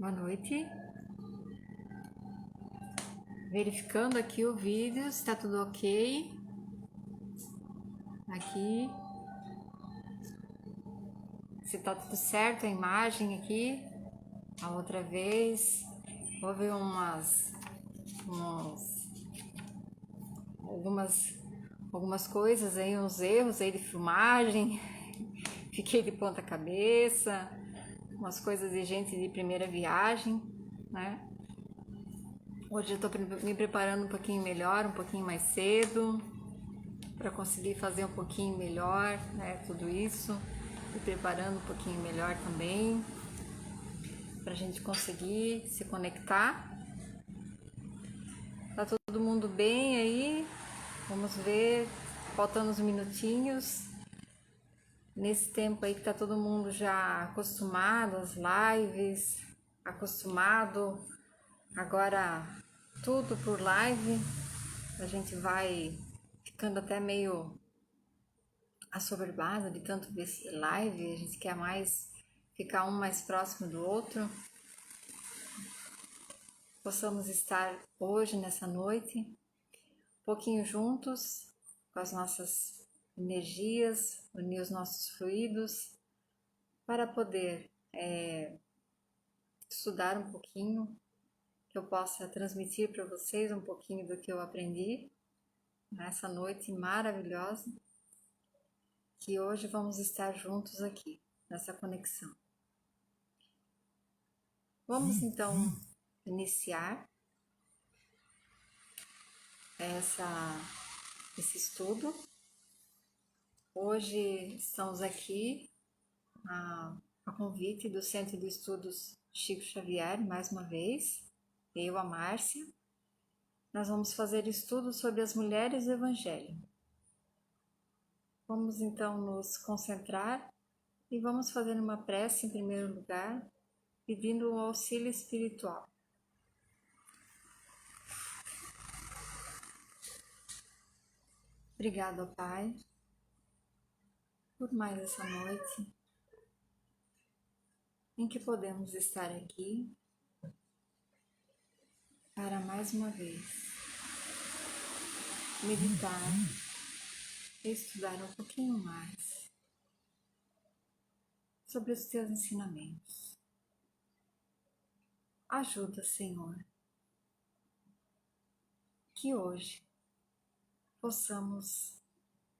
Boa noite. Verificando aqui o vídeo, se tá tudo ok. Aqui. Se tá tudo certo a imagem aqui. A outra vez. Houve algumas coisas aí, uns erros aí de filmagem. Fiquei de ponta cabeça. Umas coisas de gente de primeira viagem, né? Hoje eu tô me preparando um pouquinho melhor, um pouquinho mais cedo, para conseguir fazer um pouquinho melhor, né? Tudo isso, me preparando um pouquinho melhor também, para a gente conseguir se conectar. Tá todo mundo bem aí? Vamos ver, faltando uns minutinhos. Nesse tempo aí que tá todo mundo já acostumado às lives, acostumado agora tudo por live, a gente vai ficando até meio assoberbado de tanto ver live, a gente quer mais ficar um mais próximo do outro. Possamos estar hoje, nessa noite, um pouquinho juntos, com as nossas energias, unir os nossos fluidos, para poder estudar um pouquinho, que eu possa transmitir para vocês um pouquinho do que eu aprendi nessa noite maravilhosa, que hoje vamos estar juntos aqui, nessa conexão. Vamos então iniciar esse estudo. Hoje estamos aqui a convite do Centro de Estudos Chico Xavier, mais uma vez, eu, a Márcia. Nós vamos fazer estudo sobre as mulheres do Evangelho. Vamos então nos concentrar e vamos fazer uma prece em primeiro lugar, pedindo o auxílio espiritual. Obrigado, Pai, por mais essa noite em que podemos estar aqui para mais uma vez meditar e estudar um pouquinho mais sobre os teus ensinamentos. Ajuda, Senhor, que hoje possamos,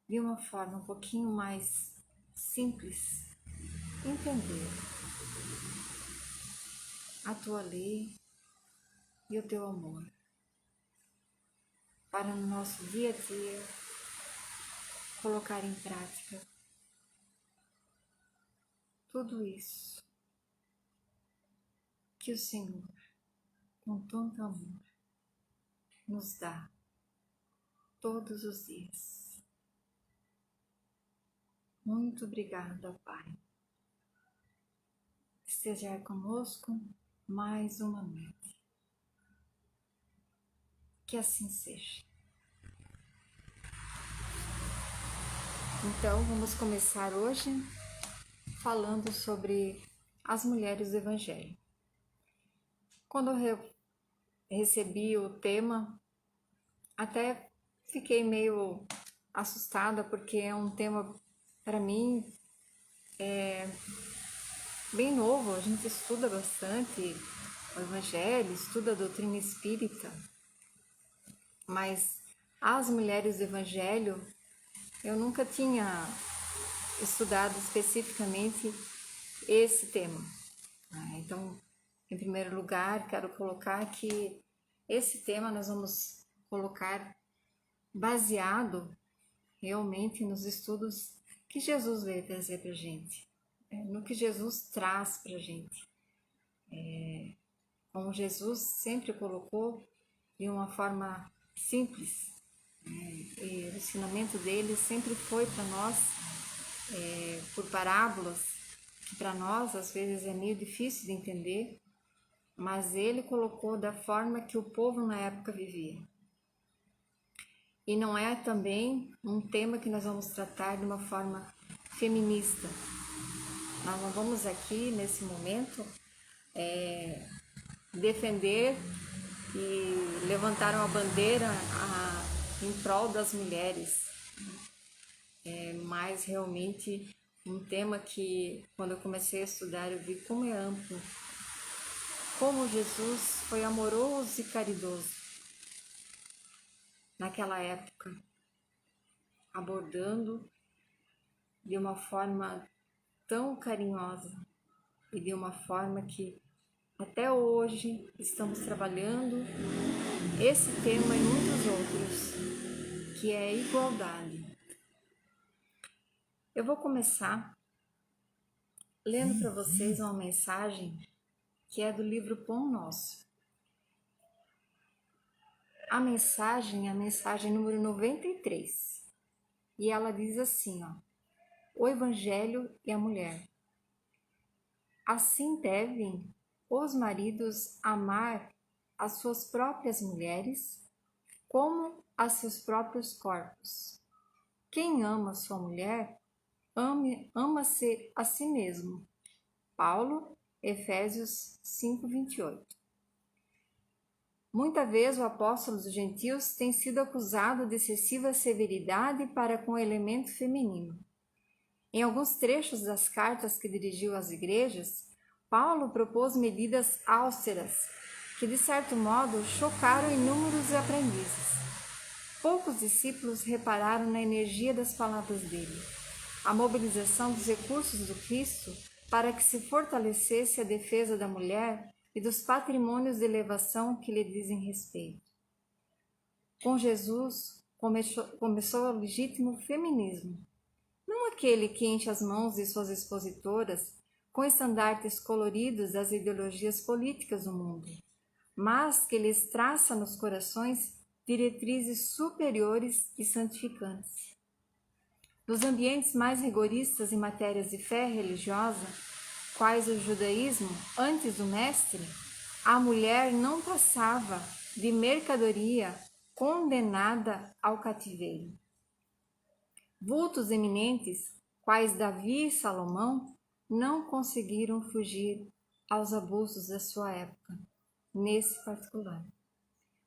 de uma forma um pouquinho mais simples, entender a tua lei e o teu amor, para no nosso dia a dia colocar em prática tudo isso que o Senhor, com tanto amor, nos dá todos os dias. Muito obrigada, Pai. Esteja conosco mais uma noite. Que assim seja. Então, vamos começar hoje falando sobre as mulheres do Evangelho. Quando eu recebi o tema, até fiquei meio assustada, porque é um tema, para mim, bem novo. A gente estuda bastante o Evangelho, estuda a doutrina espírita, mas as mulheres do Evangelho eu nunca tinha estudado especificamente esse tema. Então, em primeiro lugar, quero colocar que esse tema nós vamos colocar baseado realmente nos estudos que Jesus veio trazer para a gente, no que Jesus traz para a gente. Como Jesus sempre colocou de uma forma simples, e o ensinamento dele sempre foi para nós por parábolas, que para nós às vezes é meio difícil de entender, mas ele colocou da forma que o povo na época vivia. E não é também um tema que nós vamos tratar de uma forma feminista. Nós não vamos aqui, nesse momento, defender e levantaram a bandeira em prol das mulheres. Mas realmente um tema que, quando eu comecei a estudar, eu vi como é amplo, como Jesus foi amoroso e caridoso naquela época, abordando de uma forma tão carinhosa e de uma forma que até hoje estamos trabalhando esse tema e muitos outros, que é a igualdade. Eu vou começar lendo para vocês uma mensagem que é do livro Pão Nosso. A mensagem número 93. E ela diz assim, ó: o Evangelho e a mulher. Assim devem os maridos amar as suas próprias mulheres como a seus próprios corpos. Quem ama sua mulher, ama-se a si mesmo. Paulo, Efésios 5:28. Muitas vezes o apóstolo dos gentios tem sido acusado de excessiva severidade para com o elemento feminino. Em alguns trechos das cartas que dirigiu às igrejas, Paulo propôs medidas austeras que, de certo modo, chocaram inúmeros aprendizes. Poucos discípulos repararam na energia das palavras dele, a mobilização dos recursos do Cristo para que se fortalecesse a defesa da mulher e dos patrimônios de elevação que lhe dizem respeito. Com Jesus começou o legítimo feminismo, não aquele que enche as mãos de suas expositoras com estandartes coloridos das ideologias políticas do mundo, mas que lhes traça nos corações diretrizes superiores e santificantes. Nos ambientes mais rigoristas em matérias de fé religiosa, quais o judaísmo antes do mestre, a mulher não passava de mercadoria condenada ao cativeiro. Vultos eminentes, quais Davi e Salomão, não conseguiram fugir aos abusos da sua época, nesse particular.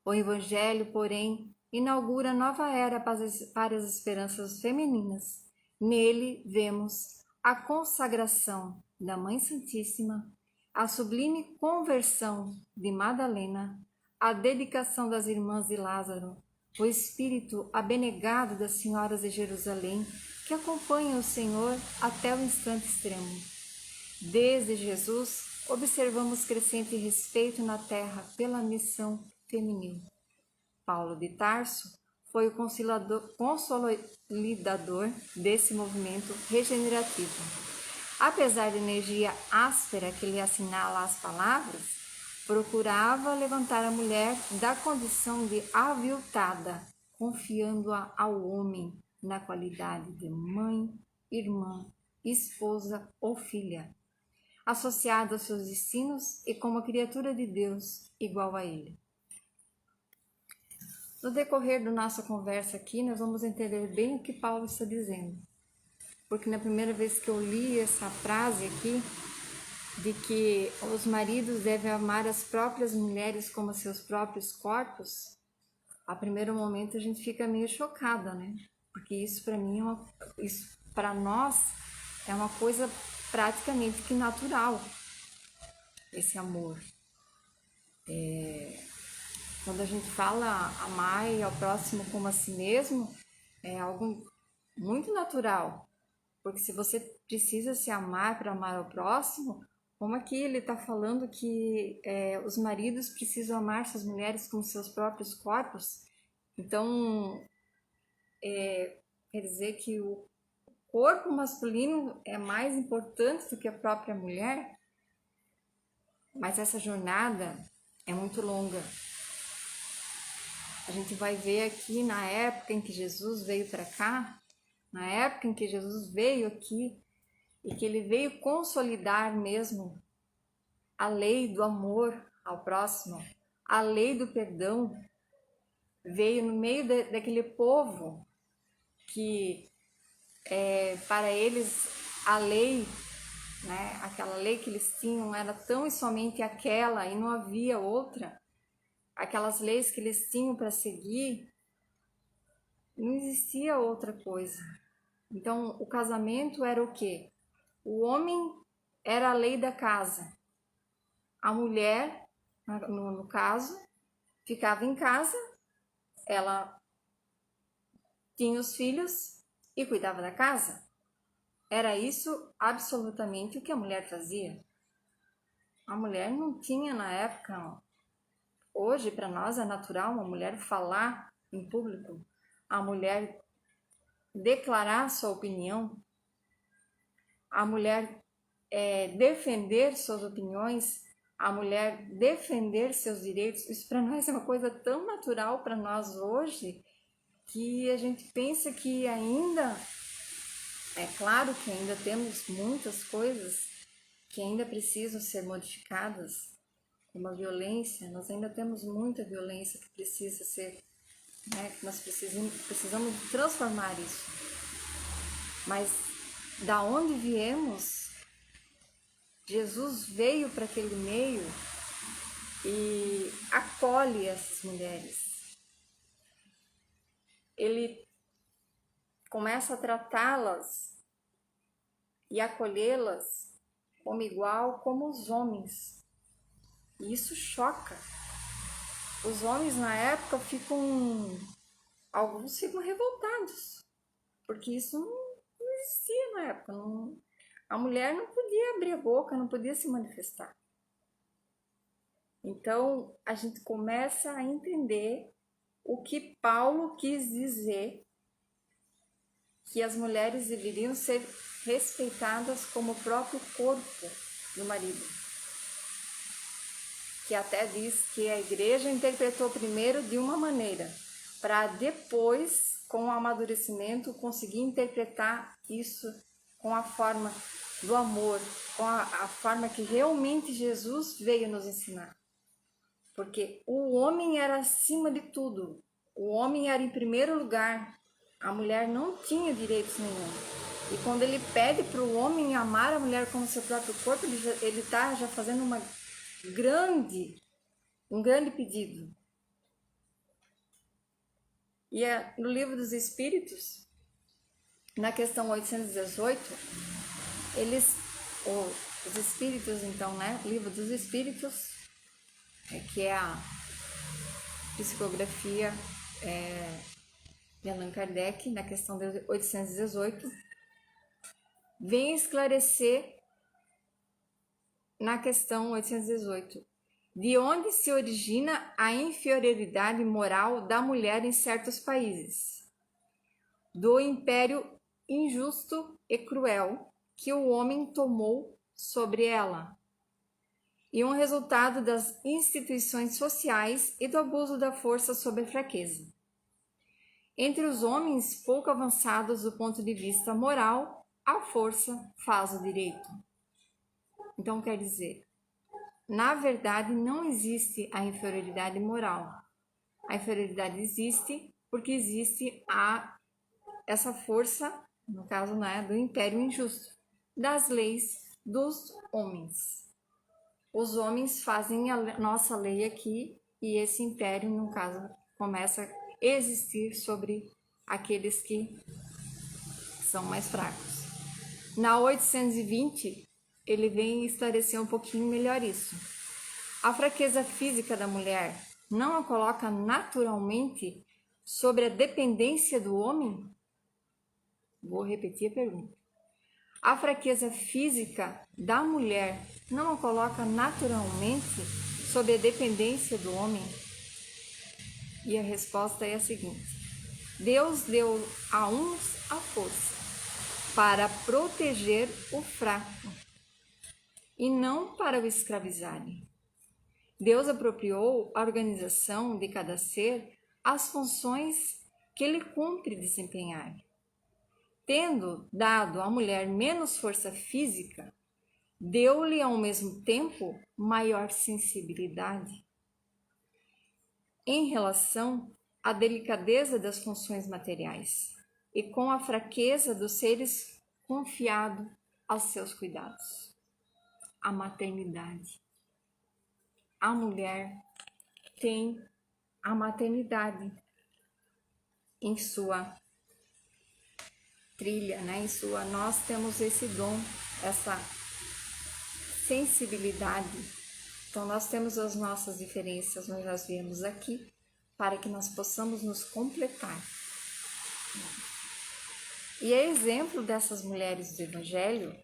O Evangelho, porém, inaugura nova era para as esperanças femininas. Nele vemos a consagração da Mãe Santíssima, a sublime conversão de Madalena, a dedicação das irmãs de Lázaro, o espírito abnegado das senhoras de Jerusalém, que acompanham o Senhor até o instante extremo. Desde Jesus, observamos crescente respeito na terra pela missão feminil. Paulo de Tarso foi o consolidador desse movimento regenerativo. Apesar da energia áspera que lhe assinala as palavras, procurava levantar a mulher da condição de aviltada, confiando-a ao homem na qualidade de mãe, irmã, esposa ou filha, associada aos seus destinos e como criatura de Deus igual a ele. No decorrer da nossa conversa aqui, nós vamos entender bem o que Paulo está dizendo. Porque na primeira vez que eu li essa frase aqui, de que os maridos devem amar as próprias mulheres como seus próprios corpos, a primeiro momento a gente fica meio chocada, né? Porque isso para mim isso para nós é uma coisa praticamente que natural, esse amor. Quando a gente fala amar ao próximo como a si mesmo, é algo muito natural. Porque se você precisa se amar para amar ao próximo, como aqui ele está falando que os maridos precisam amar suas mulheres como seus próprios corpos, então quer dizer que o corpo masculino é mais importante do que a própria mulher? Mas essa jornada é muito longa. A gente vai ver aqui na época em que Jesus veio para cá, na época em que Jesus veio aqui, e que ele veio consolidar mesmo a lei do amor ao próximo, a lei do perdão, veio no meio daquele povo que para eles a lei né? Aquela lei que eles tinham era tão e somente aquela e não havia outra. Aquelas leis que eles tinham para seguir, não existia outra coisa. Então, o casamento era o quê? O homem era a lei da casa. A mulher, no caso, ficava em casa, ela tinha os filhos e cuidava da casa. Era isso absolutamente o que a mulher fazia. A mulher não tinha na época. Hoje, para nós, é natural uma mulher falar em público, a mulher declarar sua opinião, a mulher defender suas opiniões, a mulher defender seus direitos. Isso para nós é uma coisa tão natural para nós hoje que a gente pensa que ainda, é claro que ainda temos muitas coisas que ainda precisam ser modificadas, como a violência. Nós ainda temos muita violência que precisa ser, né, que nós precisamos transformar isso. Mas da onde viemos, Jesus veio para aquele meio e acolhe essas mulheres. Ele começa a tratá-las e acolhê-las como igual como os homens. E isso choca. Os homens na época alguns ficam revoltados, porque isso não existia na época. A mulher não podia abrir a boca, não podia se manifestar. Então, a gente começa a entender o que Paulo quis dizer, que as mulheres deveriam ser respeitadas como o próprio corpo do marido. Que até diz que a igreja interpretou primeiro de uma maneira, para depois, com o amadurecimento, conseguir interpretar isso com a forma do amor, com a forma que realmente Jesus veio nos ensinar. Porque o homem era acima de tudo, o homem era em primeiro lugar, a mulher não tinha direitos nenhum. E quando ele pede para o homem amar a mulher como seu próprio corpo, ele está já fazendo um grande pedido. E no Livro dos Espíritos, na questão 818, os Espíritos, então, né? Livro dos Espíritos, que é a psicografia de Allan Kardec, na questão 818, vem esclarecer na questão 818 de onde se origina a inferioridade moral da mulher em certos países, do império injusto e cruel que o homem tomou sobre ela, e um resultado das instituições sociais e do abuso da força sobre a fraqueza. Entre os homens pouco avançados do ponto de vista moral, a força faz o direito. Então, quer dizer, na verdade, não existe a inferioridade moral. A inferioridade existe porque existe essa força, no caso, né, do império injusto, das leis dos homens. Os homens fazem a nossa lei aqui e esse império, no caso, começa a existir sobre aqueles que são mais fracos. Na 820, ele vem esclarecer um pouquinho melhor isso. A fraqueza física da mulher não a coloca naturalmente sobre a dependência do homem? Vou repetir a pergunta. A fraqueza física da mulher não a coloca naturalmente sob a dependência do homem? E a resposta é a seguinte: Deus deu a uns a força para proteger o fraco e não para o escravizarem. Deus apropriou a organização de cada ser às funções que ele cumpre desempenhar. Tendo dado à mulher menos força física, deu-lhe ao mesmo tempo maior sensibilidade. Em relação à delicadeza das funções materiais e com a fraqueza dos seres confiado aos seus cuidados. A maternidade. A mulher tem a maternidade em sua trilha, né? Nós temos esse dom, essa sensibilidade. Então nós temos as nossas diferenças, nós viemos aqui para que nós possamos nos completar. E é exemplo dessas mulheres do Evangelho,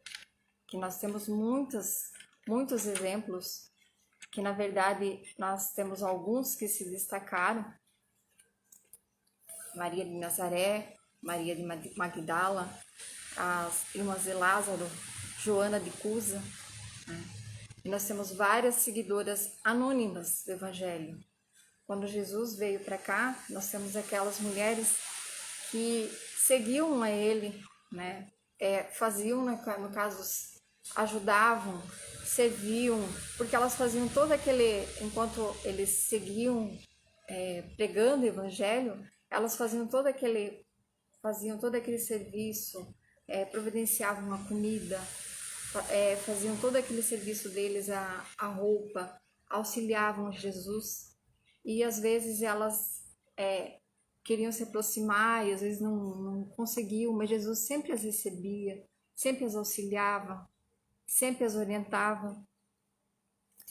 que nós temos muitos exemplos, que na verdade nós temos alguns que se destacaram. Maria de Nazaré, Maria de Magdala, as irmãs de Lázaro, Joana de Cusa, né? E nós temos várias seguidoras anônimas do Evangelho. Quando Jesus veio para cá, nós temos aquelas mulheres que seguiam a ele, né? Faziam, no caso, ajudavam, serviam, porque elas faziam todo aquele, enquanto eles seguiam pregando o Evangelho, elas faziam todo aquele serviço, providenciavam a comida, faziam todo aquele serviço deles, a roupa, auxiliavam Jesus, e às vezes elas queriam se aproximar e às vezes não conseguiam, mas Jesus sempre as recebia, sempre as auxiliava, sempre as orientava.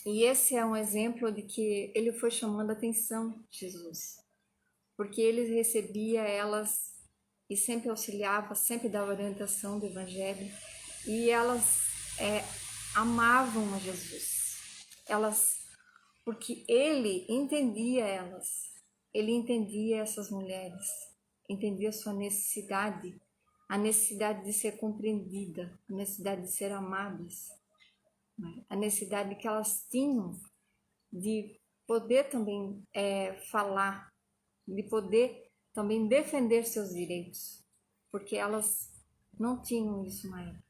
E esse é um exemplo de que ele foi chamando a atenção, Jesus, porque ele recebia elas e sempre auxiliava, sempre dava orientação do Evangelho, e elas amavam a Jesus, porque ele entendia elas, ele entendia essas mulheres, entendia a sua necessidade, a necessidade de ser compreendida, a necessidade de ser amadas, né? A necessidade que elas tinham de poder também falar, de poder também defender seus direitos, porque elas não tinham isso na época.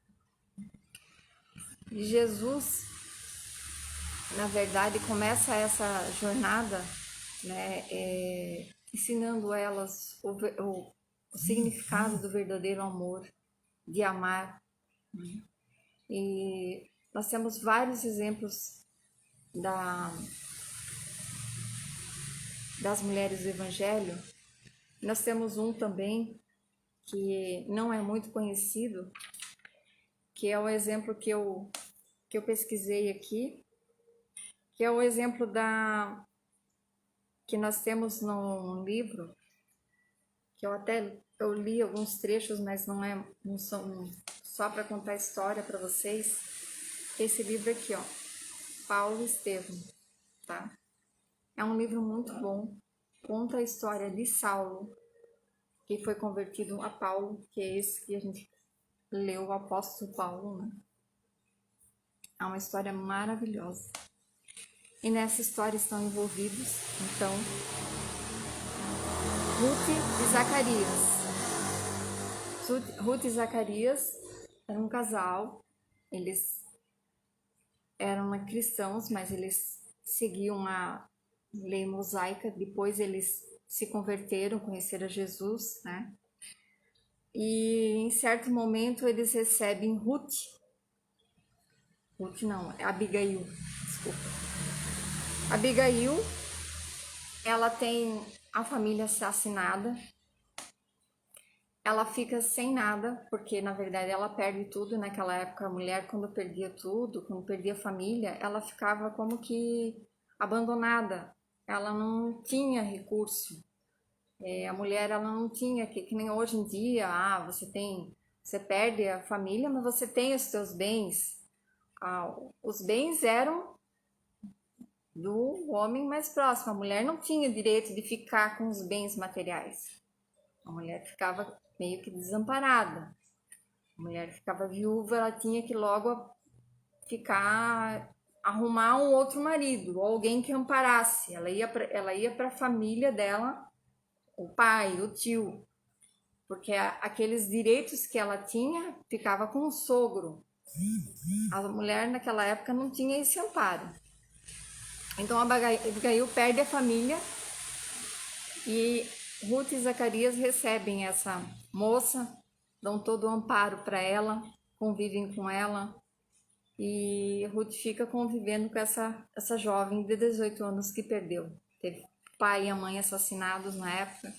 E Jesus, na verdade, começa essa jornada, né, ensinando elas o significado do verdadeiro amor, de amar, né? E nós temos vários exemplos das mulheres do Evangelho. Nós temos um também que não é muito conhecido, que é o exemplo que eu pesquisei aqui, que é o exemplo que nós temos num livro, que eu li alguns trechos, mas não são só para contar a história para vocês. Esse livro aqui, ó, Paulo e Estevão, tá? É um livro muito bom, conta a história de Saulo, que foi convertido a Paulo, que é esse que a gente leu, o apóstolo Paulo, né? É uma história maravilhosa. E nessa história estão envolvidos, então, Ruth e Zacarias. Ruth e Zacarias eram um casal, eles eram cristãos, mas eles seguiam a lei mosaica, depois eles se converteram, conheceram Jesus, né? E em certo momento eles recebem Abigail, desculpa. Abigail, ela tem a família assassinada, ela fica sem nada, porque na verdade ela perde tudo. Naquela época a mulher, quando perdia tudo, quando perdia a família, ela ficava como que abandonada, ela não tinha recurso. A mulher, ela não tinha, que nem hoje em dia, você perde a família, mas você tem os seus bens. Os bens eram do homem mais próximo, a mulher não tinha direito de ficar com os bens materiais. A mulher ficava meio que desamparada, a mulher ficava viúva, ela tinha que logo arrumar um outro marido, ou alguém que amparasse. Ela ia para a família dela, o pai, o tio, porque aqueles direitos que ela tinha ficava com o sogro. A mulher naquela época não tinha esse amparo. Então a Abigail perde a família e Ruth e Zacarias recebem essa moça, dão todo o amparo para ela, convivem com ela. E Ruth fica convivendo com essa jovem de 18 anos que perdeu. Teve o pai e a mãe assassinados na época,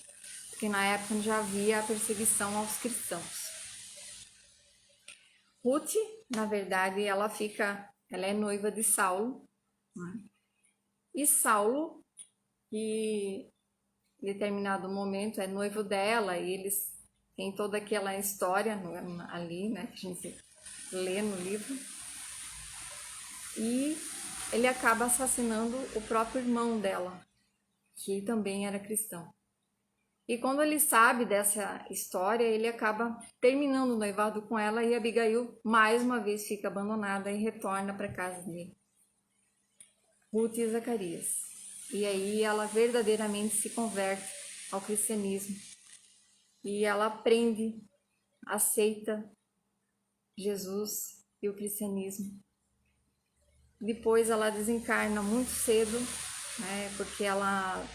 porque na época já havia a perseguição aos cristãos. Ruth, na verdade, ela é noiva de Saulo, né? E Saulo, que em determinado momento é noivo dela, e eles têm toda aquela história ali, né, que a gente lê no livro. E ele acaba assassinando o próprio irmão dela, que também era cristão. E quando ele sabe dessa história, ele acaba terminando o noivado com ela e Abigail mais uma vez fica abandonada e retorna para casa dele. Ruth e Zacarias. E aí ela verdadeiramente se converte ao cristianismo. E ela aprende, aceita Jesus e o cristianismo. Depois ela desencarna muito cedo, né, porque ela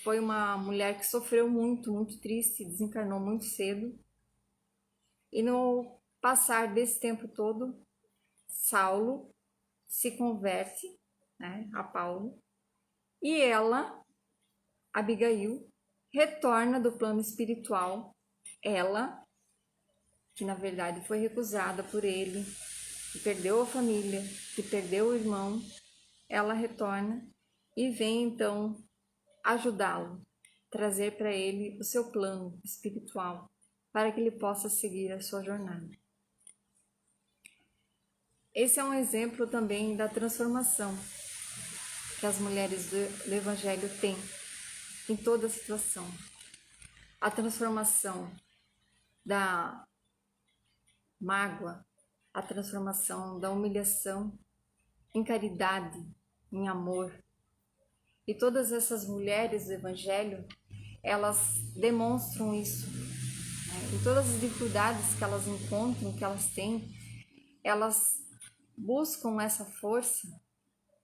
foi uma mulher que sofreu muito, muito triste, desencarnou muito cedo. E no passar desse tempo todo, Saulo se converte, né, a Paulo, e ela, Abigail, retorna do plano espiritual. Ela, que na verdade foi recusada por ele, que perdeu a família, que perdeu o irmão, ela retorna e vem então ajudá-lo, trazer para ele o seu plano espiritual, para que ele possa seguir a sua jornada. Esse é um exemplo também da transformação que as mulheres do Evangelho têm em toda situação. A transformação da mágoa, a transformação da humilhação em caridade, em amor. E todas essas mulheres do Evangelho, elas demonstram isso, né? Em todas as dificuldades que elas encontram, que elas têm, elas buscam essa força,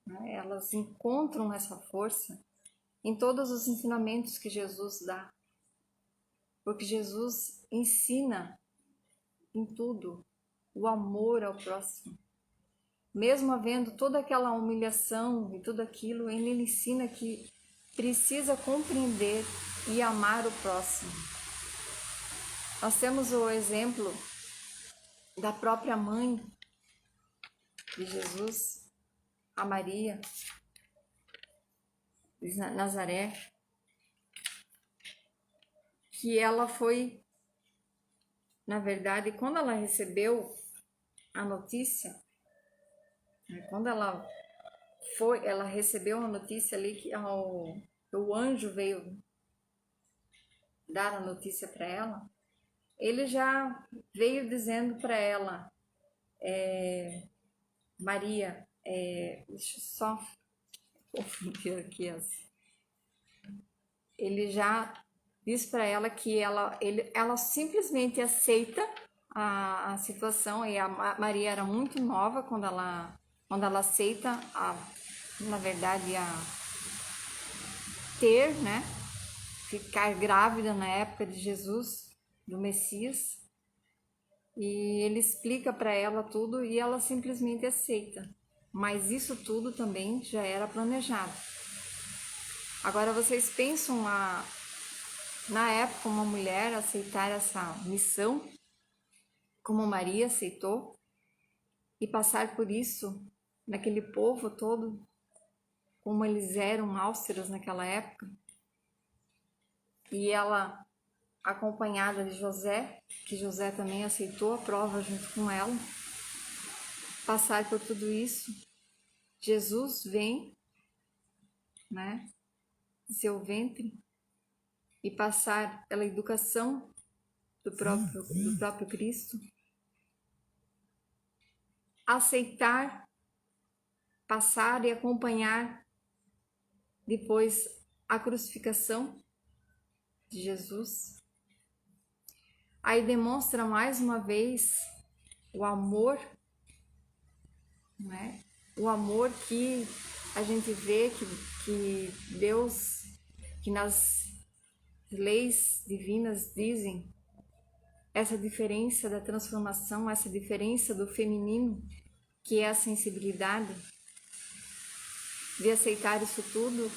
né? Elas encontram essa força em todos os ensinamentos que Jesus dá. Porque Jesus ensina em tudo o amor ao próximo. Mesmo havendo toda aquela humilhação e tudo aquilo, ele ensina que precisa compreender e amar o próximo. Nós temos o exemplo da própria mãe de Jesus, a Maria de Nazaré, que ela foi, na verdade, quando ela recebeu a notícia, quando ela recebeu a notícia ali que o anjo veio dar a notícia para ela, ele já veio dizendo para ela, Maria, deixa eu só confundir aqui, ele já diz para ela que ela simplesmente aceita a situação, e a Maria era muito nova quando ela aceita, na verdade, a ter, né, ficar grávida na época de Jesus, do Messias, e ele explica para ela tudo e ela simplesmente aceita. Mas isso tudo também já era planejado. Agora vocês pensam na época uma mulher aceitar essa missão, como Maria aceitou, e passar por isso naquele povo todo, como eles eram austeros naquela época, e ela acompanhada de José, que José também aceitou a prova junto com ela, passar por tudo isso. Jesus vem, né, de seu ventre, e passar pela educação do próprio Cristo, aceitar, passar e acompanhar depois a crucificação de Jesus. Aí demonstra mais uma vez o amor, né? O amor que a gente vê que Deus, que nas leis divinas dizem essa diferença da transformação, essa diferença do feminino, que é a sensibilidade, de aceitar isso tudo,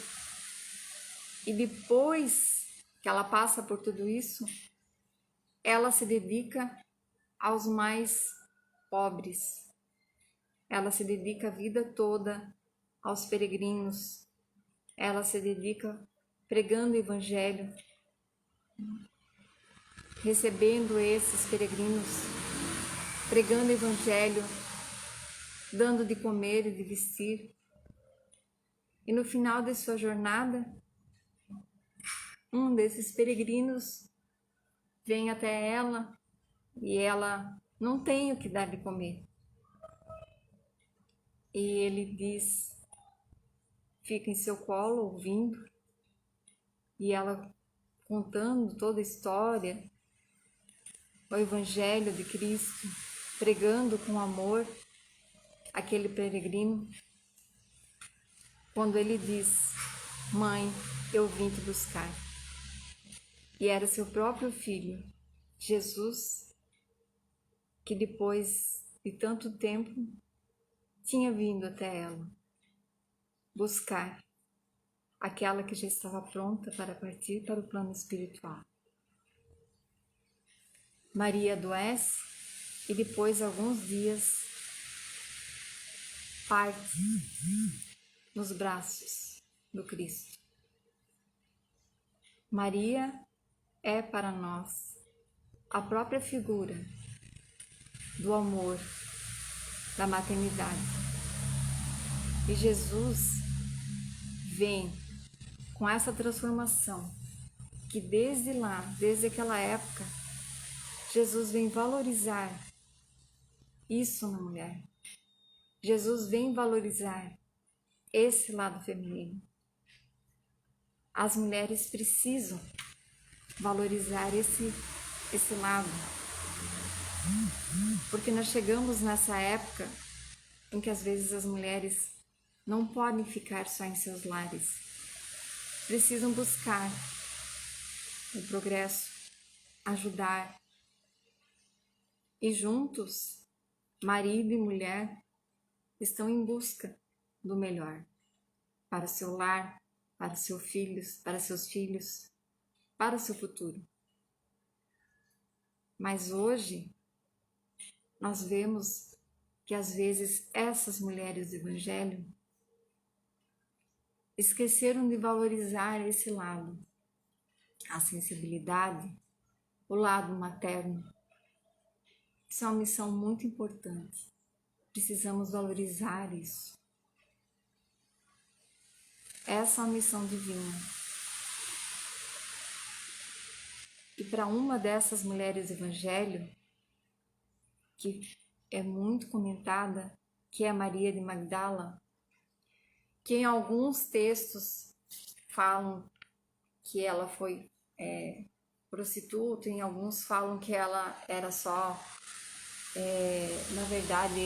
e depois que ela passa por tudo isso, ela se dedica aos mais pobres, ela se dedica a vida toda aos peregrinos, ela se dedica pregando o evangelho, recebendo esses peregrinos, pregando o evangelho, dando de comer e de vestir. E no final de sua jornada, um desses peregrinos vem até ela e ela não tem o que dar de comer. E ele diz, fica em seu colo ouvindo, e ela contando toda a história, o Evangelho de Cristo, pregando com amor aquele peregrino. Quando ele diz, mãe, eu vim te buscar. E era seu próprio filho, Jesus, que depois de tanto tempo tinha vindo até ela buscar aquela que já estava pronta para partir para o plano espiritual. Maria adoece e depois de alguns dias parte nos braços do Cristo. Maria é para nós a própria figura do amor, da maternidade. E Jesus vem com essa transformação que desde lá, desde aquela época, Jesus vem valorizar isso na mulher. Jesus vem valorizar esse lado feminino. As mulheres precisam valorizar esse lado, porque nós chegamos nessa época em que às vezes as mulheres não podem ficar só em seus lares, precisam buscar o progresso, ajudar, e juntos, marido e mulher estão em busca do melhor para seu lar, para seus filhos, para o seu futuro. Mas hoje nós vemos que às vezes essas mulheres do Evangelho esqueceram de valorizar esse lado, a sensibilidade, o lado materno. Isso é uma missão muito importante. Precisamos valorizar isso. Essa é uma missão divina. E para uma dessas mulheres do Evangelho, que é muito comentada, que é Maria de Magdala, que em alguns textos falam que ela foi prostituta, em alguns falam que ela era só, na verdade,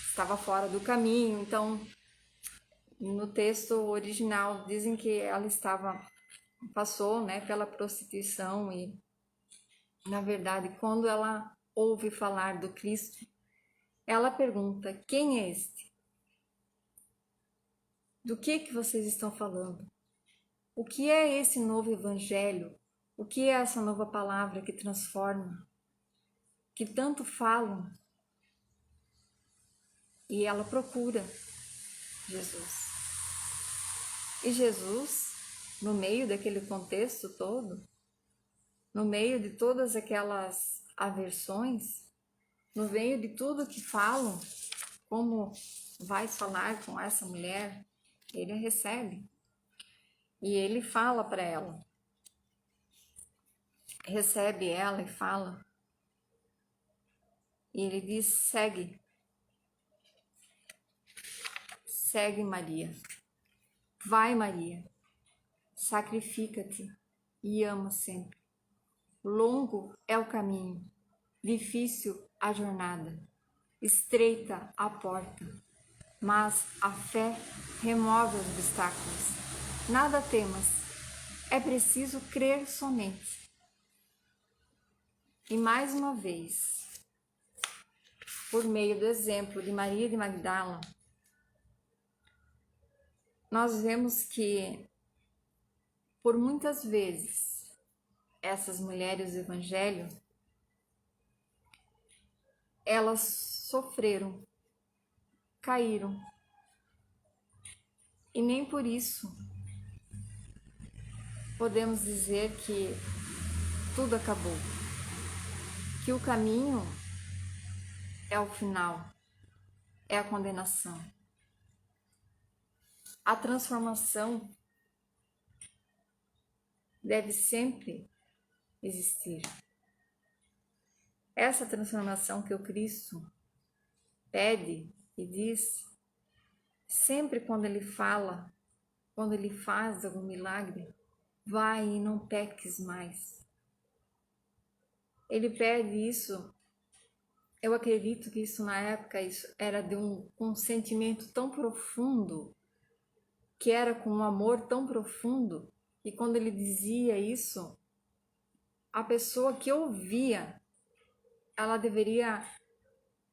estava fora do caminho. Então, no texto original dizem que ela passou, né, pela prostituição e, na verdade, quando ela ouve falar do Cristo, ela pergunta, quem é este? Do que vocês estão falando? O que é esse novo evangelho? O que é essa nova palavra que transforma? Que tanto falam? E ela procura Jesus. E Jesus, no meio daquele contexto todo, no meio de todas aquelas aversões, no meio de tudo que falam, como vai falar com essa mulher, ele a recebe. E ele fala para ela, recebe ela e fala. E ele diz, segue Maria, vai Maria, sacrifica-te e ama sempre. Longo é o caminho, difícil a jornada, estreita a porta, mas a fé remove os obstáculos. Nada temas, é preciso crer somente. E mais uma vez, por meio do exemplo de Maria de Magdala, nós vemos que, por muitas vezes, essas mulheres do Evangelho, elas sofreram, caíram, e nem por isso podemos dizer que tudo acabou, que o caminho é o final, é a condenação. A transformação deve sempre existir. Essa transformação que o Cristo pede e diz, sempre quando ele fala, quando ele faz algum milagre, vai e não peques mais. Ele pede isso. Eu acredito que isso na época isso era de um sentimento tão profundo, que era com um amor tão profundo, e quando ele dizia isso, a pessoa que ouvia, ela deveria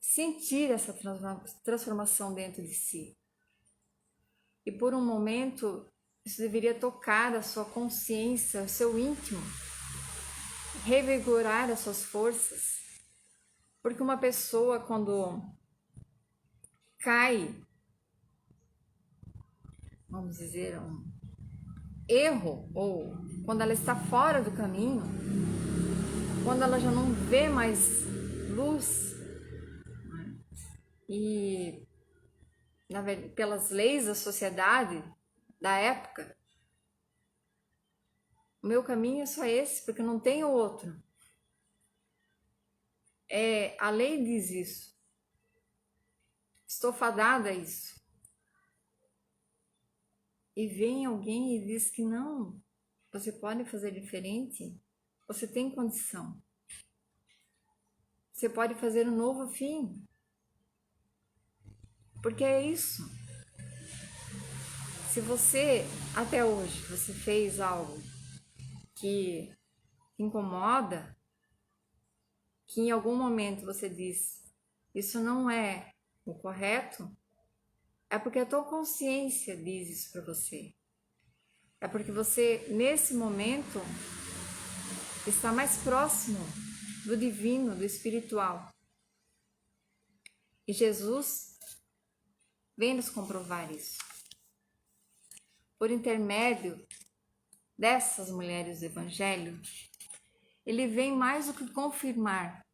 sentir essa transformação dentro de si. E por um momento, isso deveria tocar a sua consciência, o seu íntimo, revigorar as suas forças. Porque uma pessoa, quando cai, vamos dizer, um erro, ou quando ela está fora do caminho, quando ela já não vê mais luz, e pelas leis da sociedade da época, o meu caminho é só esse, porque não tem outro. A lei diz isso. Estou fadada a isso. E vem alguém e diz que não, você pode fazer diferente, você tem condição. Você pode fazer um novo fim. Porque é isso. Se você, até hoje, você fez algo que incomoda, que em algum momento você diz, isso não é o correto, é porque a tua consciência diz isso para você. É porque você, nesse momento, está mais próximo do divino, do espiritual. E Jesus vem nos comprovar isso. Por intermédio dessas mulheres do Evangelho, ele vem mais do que confirmar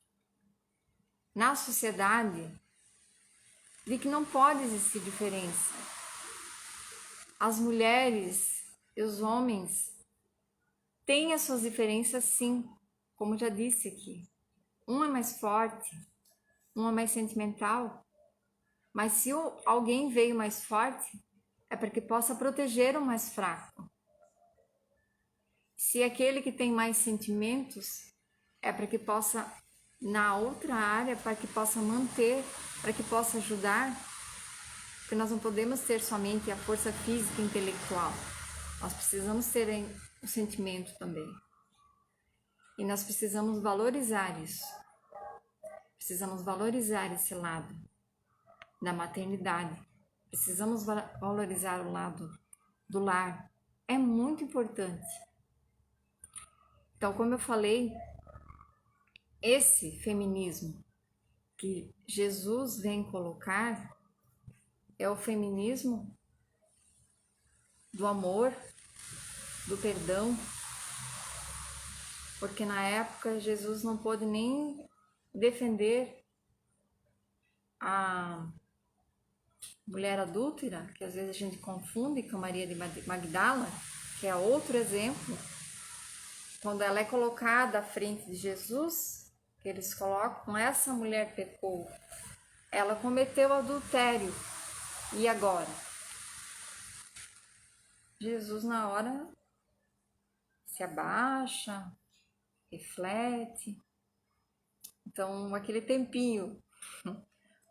na sociedade de que não pode existir diferença. As mulheres e os homens têm as suas diferenças, sim, como já disse aqui. Um é mais forte, um é mais sentimental, mas se alguém veio mais forte, é para que possa proteger o mais fraco. Se aquele que tem mais sentimentos, é para que possa, na outra área, para que possa manter, para que possa ajudar, porque nós não podemos ter somente a força física e intelectual, nós precisamos ter o sentimento também. E nós precisamos valorizar isso, precisamos valorizar esse lado da maternidade, precisamos valorizar o lado do lar, é muito importante. Então, como eu falei, esse feminismo que Jesus vem colocar é o feminismo do amor, do perdão, porque na época Jesus não pôde nem defender a mulher adúltera, que às vezes a gente confunde com Maria de Magdala, que é outro exemplo. Quando ela é colocada à frente de Jesus, que eles colocam, essa mulher pecou, ela cometeu adultério, e agora? Jesus na hora se abaixa, reflete. Então, aquele tempinho,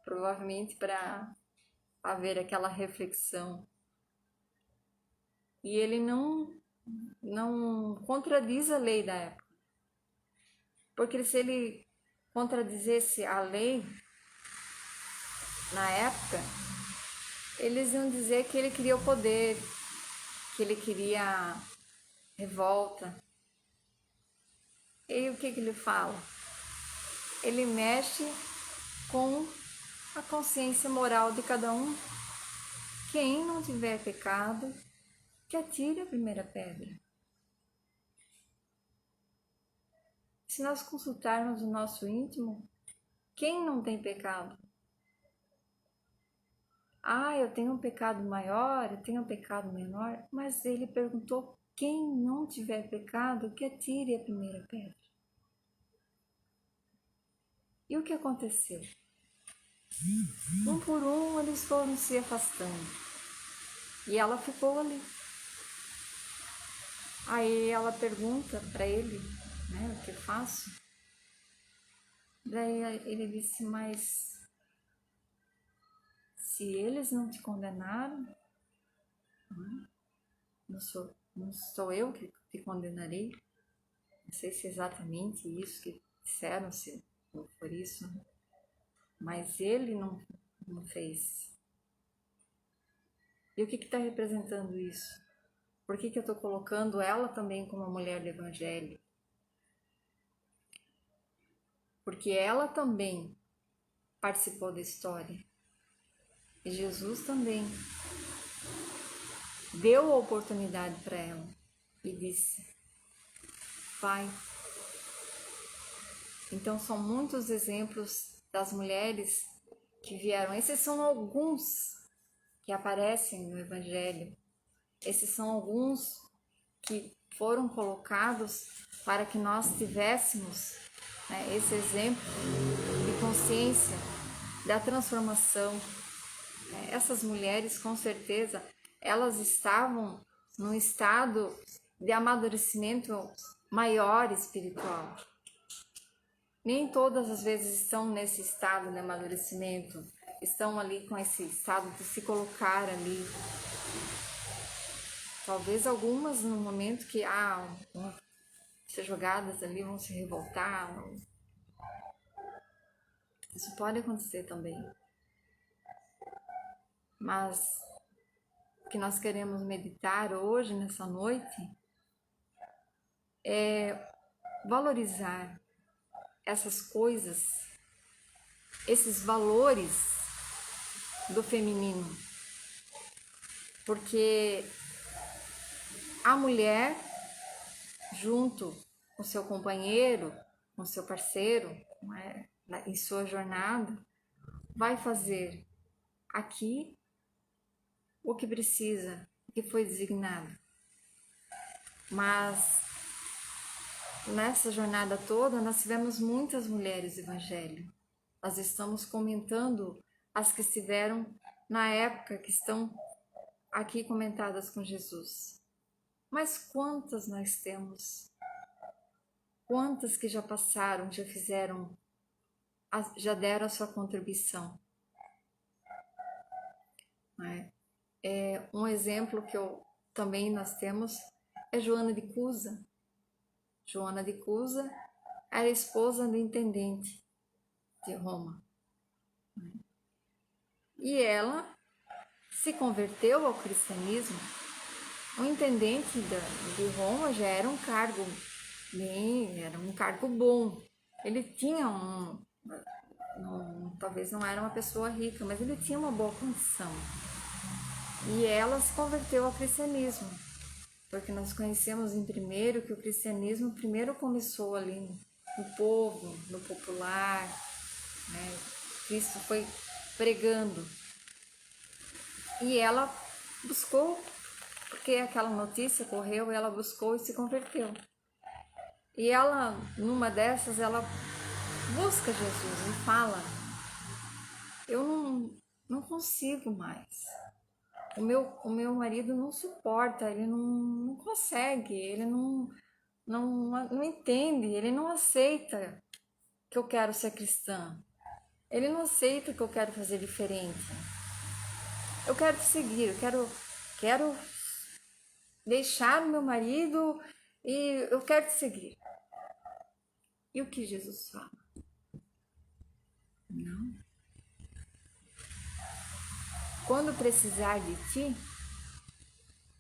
provavelmente para haver aquela reflexão. E ele não contradiz a lei da época. Porque se ele contradizesse a lei na época, eles iam dizer que ele queria o poder, que ele queria revolta. E o que ele fala? Ele mexe com a consciência moral de cada um. Quem não tiver pecado, que atire a primeira pedra. Se nós consultarmos o nosso íntimo, quem não tem pecado? Ah, eu tenho um pecado maior, eu tenho um pecado menor, mas ele perguntou: quem não tiver pecado, que atire a primeira pedra. E o que aconteceu? Um por um eles foram se afastando. E ela ficou ali. Aí ela pergunta para ele, né, o que eu faço? Daí ele disse: mas se eles não te condenaram, não sou eu que te condenarei. Não sei se é exatamente isso que disseram, se não for isso, mas ele não fez. E o que está representando isso? Por que eu estou colocando ela também como uma mulher do Evangelho? Porque ela também participou da história. E Jesus também deu a oportunidade para ela e disse: vai. Então são muitos exemplos das mulheres que vieram. Esses são alguns que aparecem no Evangelho. Esses são alguns que foram colocados para que nós tivéssemos, né, esse exemplo de consciência da transformação. Essas mulheres, com certeza, elas estavam num estado de amadurecimento maior espiritual. Nem todas as vezes estão nesse estado de amadurecimento, estão ali com esse estado de se colocar ali. Talvez algumas no momento que vão ser jogadas ali, vão se revoltar. Isso pode acontecer também. Mas o que nós queremos meditar hoje, nessa noite, é valorizar essas coisas, esses valores do feminino. Porque a mulher, junto com seu companheiro, com seu parceiro, em sua jornada, vai fazer aqui o que precisa, o que foi designado. Mas nessa jornada toda nós tivemos muitas mulheres do Evangelho. Nós estamos comentando as que estiveram na época, que estão aqui comentadas com Jesus. Mas quantas nós temos? Quantas que já passaram, já fizeram, já deram a sua contribuição? Um exemplo que também nós temos é Joana de Cusa. Joana de Cusa era esposa do intendente de Roma. E ela se converteu ao cristianismo. O intendente de Roma já era um cargo era um cargo bom. Ele tinha talvez não era uma pessoa rica, mas ele tinha uma boa condição. E ela se converteu ao cristianismo, porque nós conhecemos em primeiro que o cristianismo primeiro começou ali no povo, no popular, né? Cristo foi pregando. E ela buscou, porque aquela notícia correu, ela buscou e se converteu. E ela, numa dessas, ela busca Jesus e fala: eu não consigo mais. O meu marido não suporta, ele não consegue, ele não entende, ele não aceita que eu quero ser cristã. Ele não aceita que eu quero fazer diferente. Eu quero te seguir, eu quero deixar o meu marido e eu quero te seguir. E o que Jesus fala? Não. Quando precisar de ti,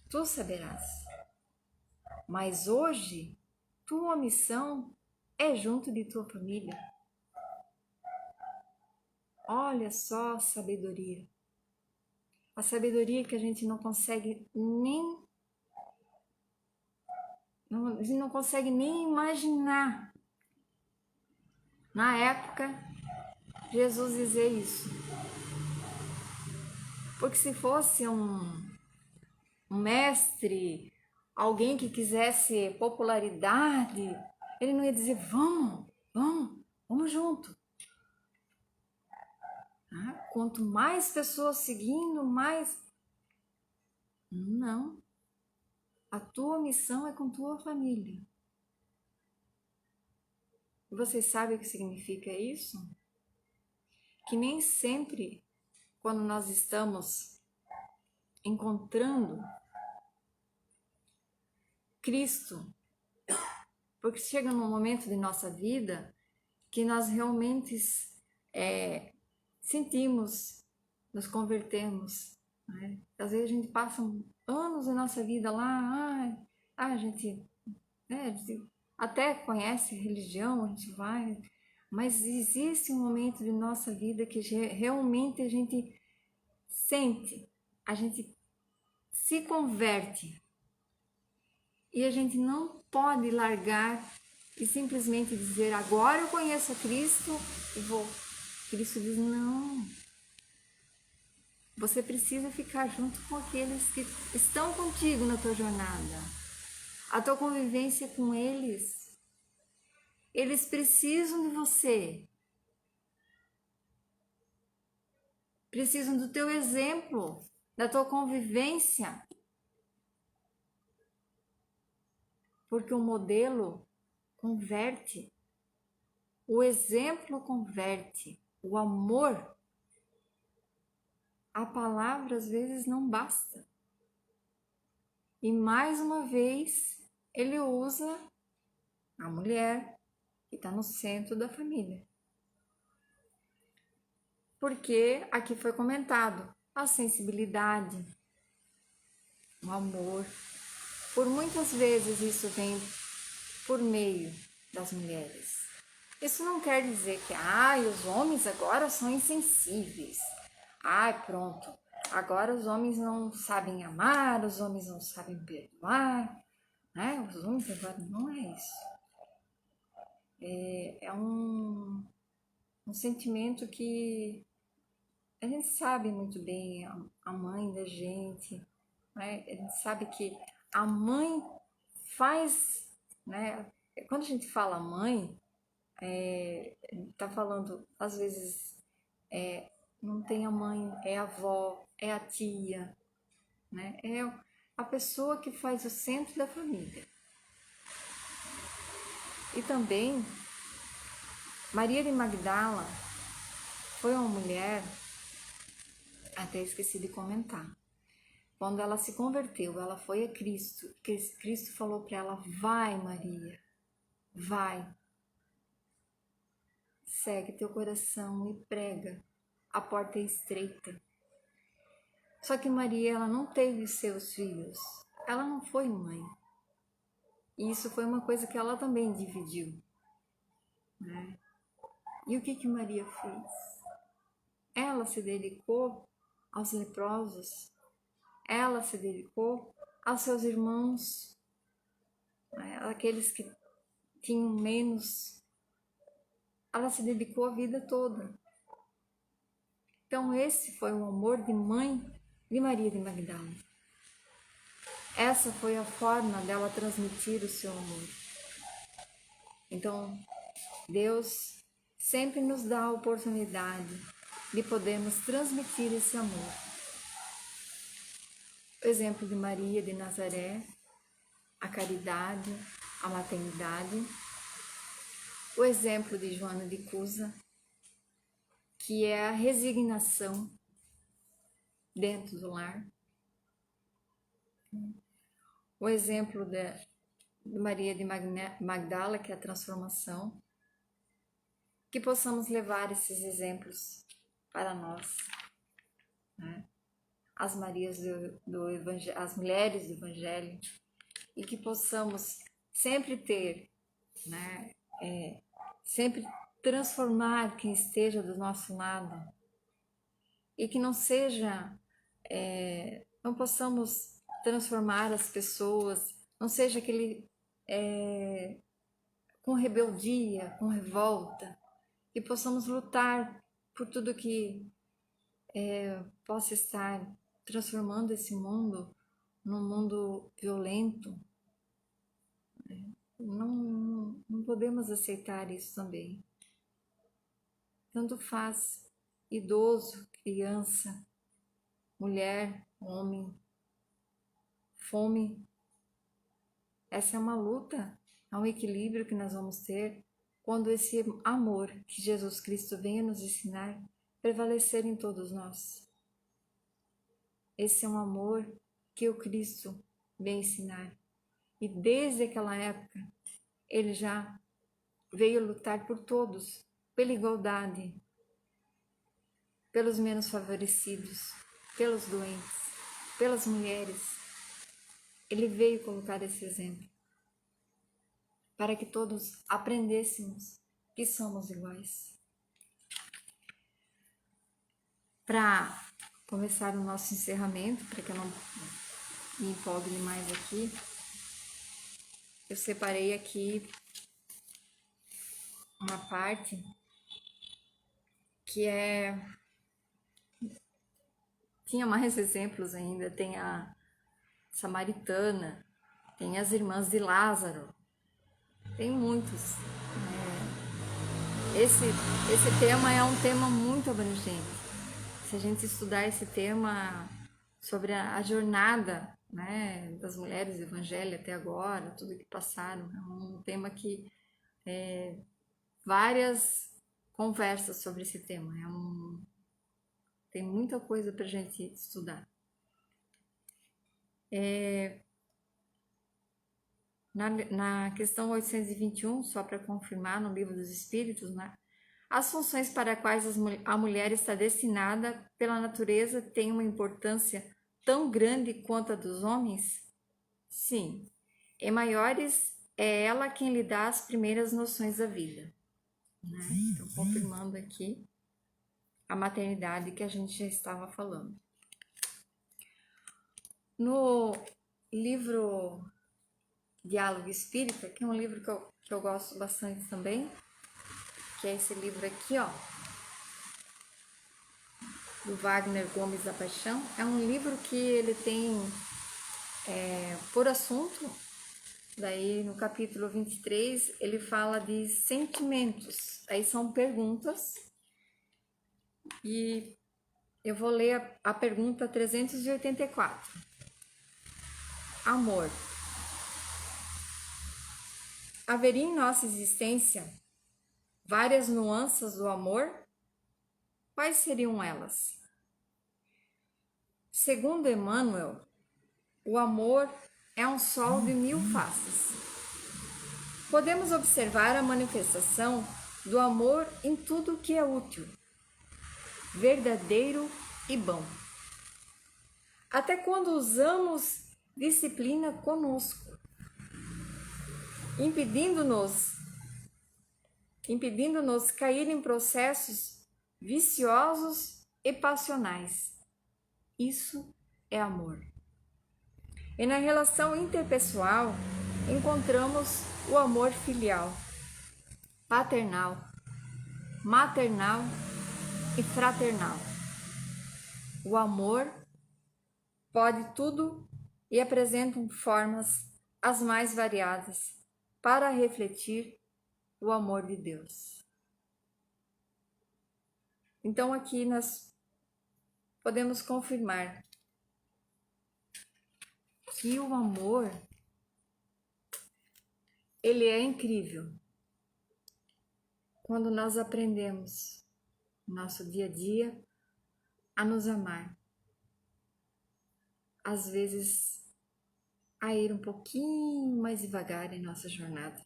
tu saberás. Mas hoje, tua missão é junto de tua família. Olha só a sabedoria. A sabedoria que a gente não consegue nem imaginar. Na época, Jesus dizer isso. Porque se fosse um mestre, alguém que quisesse popularidade, ele não ia dizer, vamos junto. Quanto mais pessoas seguindo, mais... Não. A tua missão é com tua família. E vocês sabem o que significa isso? Que nem sempre, quando nós estamos encontrando Cristo, porque chega num momento de nossa vida que nós realmente sentimos, nos convertemos, né? Às vezes a gente passa anos da nossa vida lá, a gente até conhece a religião, a gente vai, mas existe um momento de nossa vida que realmente a gente sente, a gente se converte e a gente não pode largar e simplesmente dizer, agora eu conheço a Cristo e vou. Cristo diz, não. Você precisa ficar junto com aqueles que estão contigo na tua jornada. A tua convivência com eles. Eles precisam de você. Precisam do teu exemplo, da tua convivência. Porque o modelo converte. O exemplo converte. O amor, a palavra às vezes não basta. E mais uma vez, ele usa a mulher que está no centro da família. Porque aqui foi comentado a sensibilidade, o amor. Por muitas vezes isso vem por meio das mulheres. Isso não quer dizer que os homens agora são insensíveis. Pronto, agora os homens não sabem amar, os homens não sabem perdoar, né? Os homens agora não é isso. É um sentimento que a gente sabe muito bem, a mãe da gente, né? A gente sabe que a mãe faz, né? Quando a gente fala mãe, tá falando, às vezes, não tem a mãe, é a avó, é a tia, né? É a pessoa que faz o centro da família. E também, Maria de Magdala foi uma mulher, até esqueci de comentar, quando ela se converteu, ela foi a Cristo, Cristo falou para ela, vai Maria, vai, segue teu coração e prega, a porta é estreita. Só que Maria, ela não teve seus filhos, ela não foi mãe. E isso foi uma coisa que ela também dividiu, né? E o que Maria fez? Ela se dedicou aos leprosos, ela se dedicou aos seus irmãos, né? Aqueles que tinham menos, ela se dedicou a vida toda. Então esse foi o amor de mãe de Maria de Magdala. Essa foi a forma dela transmitir o seu amor. Então, Deus sempre nos dá a oportunidade de podermos transmitir esse amor. O exemplo de Maria de Nazaré, a caridade, a maternidade. O exemplo de Joana de Cusa, que é a resignação dentro do lar. O exemplo de Maria de Magdala, que é a transformação. que possamos levar esses exemplos para nós, né? As Marias do Evangelho, as mulheres do Evangelho, e que possamos sempre ter, né, sempre transformar quem esteja do nosso lado, e que não seja, não possamos transformar as pessoas, não seja aquele com rebeldia, com revolta, que possamos lutar por tudo que possa estar transformando esse mundo num mundo violento. Não podemos aceitar isso também. Tanto faz idoso, criança, mulher, homem, fome. Essa é uma luta, é um equilíbrio que nós vamos ter quando esse amor que Jesus Cristo venha nos ensinar prevalecer em todos nós. Esse é um amor que o Cristo vem ensinar. E desde aquela época, ele já veio lutar por todos, pela igualdade, pelos menos favorecidos, pelos doentes, pelas mulheres. Ele veio colocar esse exemplo para que todos aprendêssemos que somos iguais. Para começar o nosso encerramento, para que eu não me empolgue mais aqui, eu separei aqui uma parte que tinha mais exemplos ainda, tem a Samaritana, tem as irmãs de Lázaro, tem muitos. Esse tema é um tema muito abrangente. Se a gente estudar esse tema sobre a jornada, né, das mulheres do Evangelho até agora, tudo que passaram, é um tema que várias conversas sobre esse tema. Tem muita coisa para a gente estudar. Na questão 821, só para confirmar, no Livro dos Espíritos, né? As funções para as quais a mulher está destinada pela natureza têm uma importância tão grande quanto a dos homens? Sim. Em maiores, é ela quem lhe dá as primeiras noções da vida. Né? Então, confirmando aqui a maternidade que a gente já estava falando. No livro Diálogo Espírita, que é um livro que eu gosto bastante também, que é esse livro aqui, ó, do Wagner Gomes da Paixão. É um livro que ele tem por assunto, daí no capítulo 23, ele fala de sentimentos. Aí são perguntas, e eu vou ler a pergunta 384. Amor. Haveria em nossa existência várias nuances do amor? Quais seriam elas? Segundo Emmanuel, o amor é um sol de 1000 faces. Podemos observar a manifestação do amor em tudo o que é útil, verdadeiro e bom. Até quando usamos disciplina conosco, impedindo-nos cair em processos viciosos e passionais. Isso é amor. E na relação interpessoal, encontramos o amor filial, paternal, maternal e fraternal. O amor pode tudo e apresenta formas as mais variadas para refletir o amor de Deus. Então aqui nós podemos confirmar que o amor, ele é incrível quando nós aprendemos no nosso dia a dia a nos amar. Às vezes, a ir um pouquinho mais devagar em nossa jornada.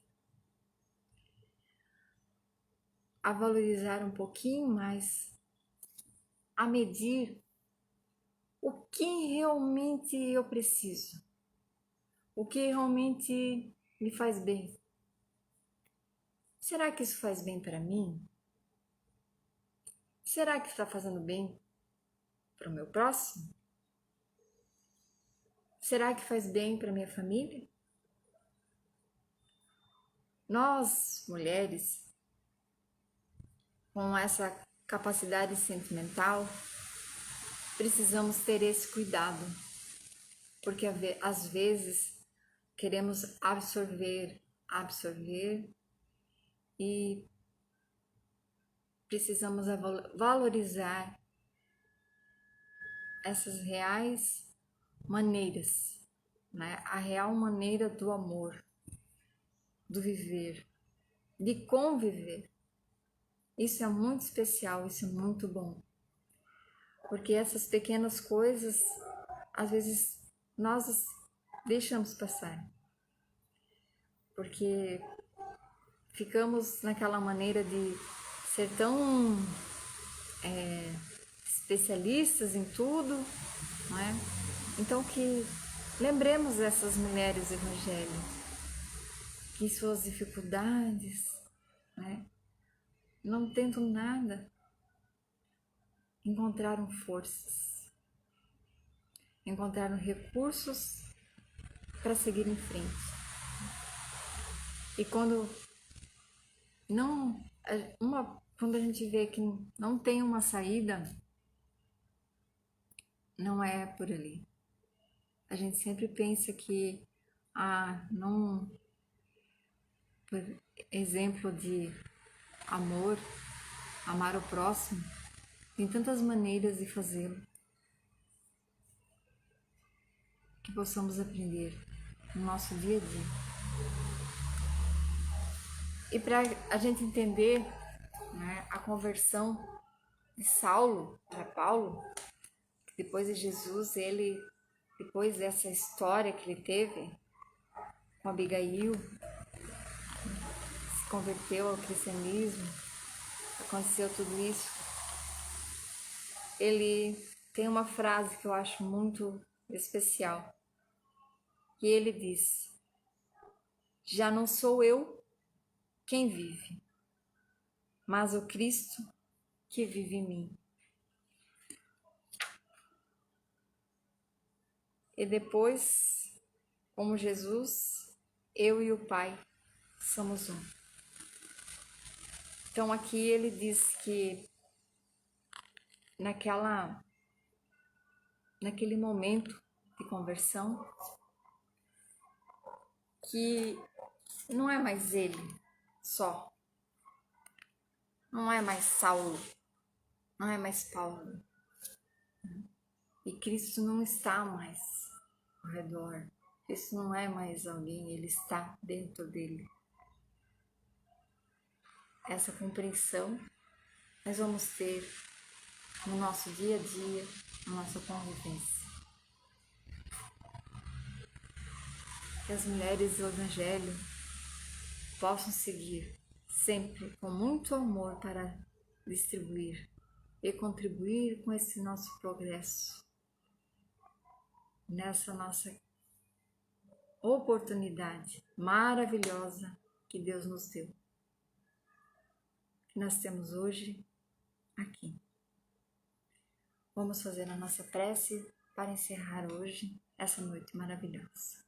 a valorizar um pouquinho mais, a medir o que realmente eu preciso, o que realmente me faz bem. Será que isso faz bem para mim? Será que está fazendo bem para o meu próximo? Será que faz bem para minha família? Nós, mulheres, com essa capacidade sentimental, precisamos ter esse cuidado, porque às vezes queremos absorver e precisamos valorizar essas reais maneiras, né? A real maneira do amor, do viver, de conviver. Isso é muito especial, isso é muito bom, porque essas pequenas coisas, às vezes, nós deixamos passar, porque ficamos naquela maneira de ser tão especialistas em tudo, não é? Então que lembremos dessas mulheres evangélicas, que em suas dificuldades, né, não tendo nada, encontraram forças, encontraram recursos para seguir em frente. E quando quando a gente vê que não tem uma saída, não é por ali. A gente sempre pensa que, não, por exemplo de amor, amar o próximo, tem tantas maneiras de fazê-lo, que possamos aprender no nosso dia a dia. E para a gente entender, né, a conversão de Saulo para Paulo, depois de Jesus, depois dessa história que ele teve com Abigail, se converteu ao cristianismo, aconteceu tudo isso, ele tem uma frase que eu acho muito especial, que ele diz: já não sou eu quem vive, mas o Cristo que vive em mim. E depois, como Jesus, eu e o Pai somos um. Então aqui ele diz que naquele momento de conversão, que não é mais ele só, não é mais Saulo, não é mais Paulo. E Cristo não está mais ao redor. Cristo não é mais alguém, ele está dentro dele. Essa compreensão nós vamos ter no nosso dia a dia, na nossa convivência. Que as mulheres do Evangelho possam seguir sempre com muito amor para distribuir e contribuir com esse nosso progresso, nessa nossa oportunidade maravilhosa que Deus nos deu, que nós temos hoje aqui. Vamos fazer a nossa prece para encerrar hoje essa noite maravilhosa.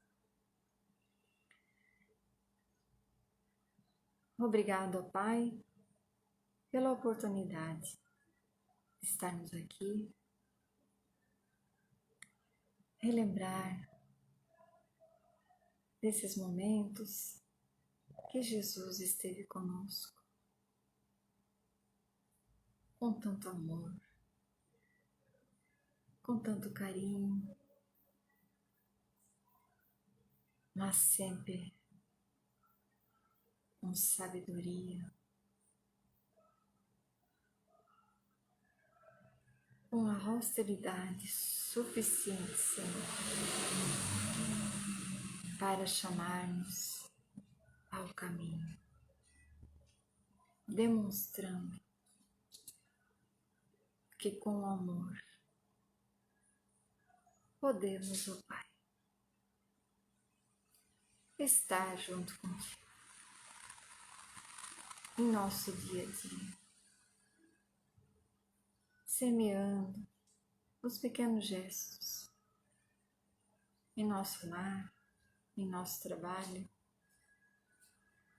Obrigado, ó Pai, pela oportunidade de estarmos aqui, relembrar desses momentos que Jesus esteve conosco, com tanto amor, com tanto carinho, mas sempre com sabedoria, com a austeridade suficiente, Senhor, para chamar-nos ao caminho. demonstrando que com o amor podemos, ó Pai, estar junto contigo em nosso dia a dia, semeando os pequenos gestos em nosso lar, em nosso trabalho,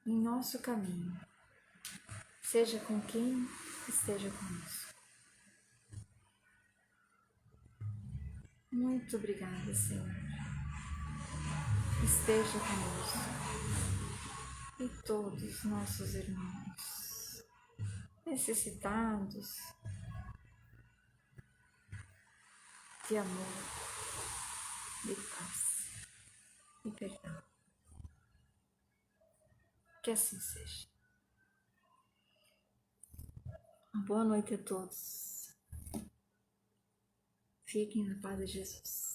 em nosso caminho, seja com quem esteja conosco. Muito obrigada, Senhor. Esteja conosco e todos nossos irmãos necessitados de amor, de paz e perdão. Que assim seja. Boa noite a todos. Fiquem na paz de Jesus.